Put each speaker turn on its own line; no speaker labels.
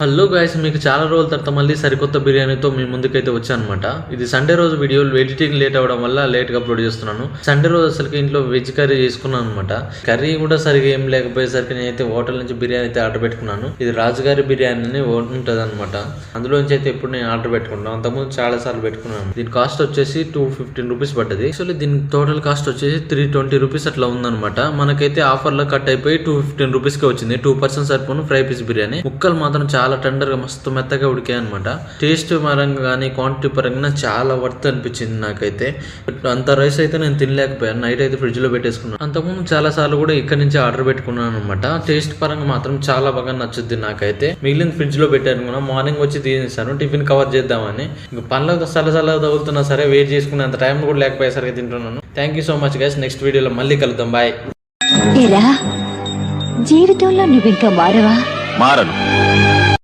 Hello guys, మీకు చాలా రోజుల తర్వాత మళ్ళీ సరికొత్త బిర్యానీతో మీ ముందుకైతే వచ్చాను అనమాట. ఇది సండే రోజు వీడియో ఎడిటింగ్ లేట్ అవ్వడం వల్ల లేట్గా అప్లోడ్ చేస్తున్నాను. సండే రోజు అసలు ఇంట్లో వెజ్ కర్రీ చేసుకున్నాను అనమాట. కర్రీ కూడా సరిగా ఏం లేకపోయేసరికి నేనైతే హోటల్ నుంచి బిర్యానీ అయితే ఆర్డర్ పెట్టుకున్నాను. ఇది రాజుగారి బిర్యానీ అని ఉంటుంది అనమాట. అందులోంచి అయితే ఎప్పుడు నేను ఆర్డర్ పెట్టుకుంటాను. అంతకుముందు చాలా సార్లు పెట్టుకున్నాను. దీని కాస్ట్ వచ్చేసి 215 రూపీస్ పడ్డది. యాక్చువల్లీ దీని టోటల్ కాస్ట్ వచ్చేసి 320 రూపీస్ అట్లా ఉందన్నమాట. మనకైతే ఆఫర్ లో కట్ అయిపోయి 215 రూపీస్ కి వచ్చింది. 2% సరిపోను ఫ్రై పీస్ బిర్యానీ. ముక్కలు మాత్రం చాలా టెండర్ గా మస్తు మెత్తగా ఉడికాయి అనమాట. టేస్ట్ పరంగా కానీ క్వాంటిటీ పరంగా చాలా వర్త్ అనిపించింది నాకైతే. అంత రైస్ అయితే నేను తినలేకపోయాను. నైట్ అయితే ఫ్రిడ్జ్ లో పెట్టేసుకున్నాను. అంతకుముందు చాలా సార్లు కూడా ఇక్కడ నుంచి ఆర్డర్ పెట్టుకున్నాను అనమాట. టేస్ట్ పరంగా మాత్రం చాలా బాగా నచ్చుద్ది నాకైతే. మిగిలిన ఫ్రిడ్జ్ లో పెట్టాను. మార్నింగ్ వచ్చి తీసేసాను టిఫిన్ కవర్ చేద్దామని. పనులకు సలసలా తగులుతున్నా సరే వెయిట్ చేసుకునే అంత టైం కూడా లేకపోయేసరికి తింటున్నాను. Thank you so much guys. Next వీడియోలో మళ్ళీ కలుద్దాం. బాయ్.
జీవితంలో నువ్వు ఇంకా మారవా?
మారను.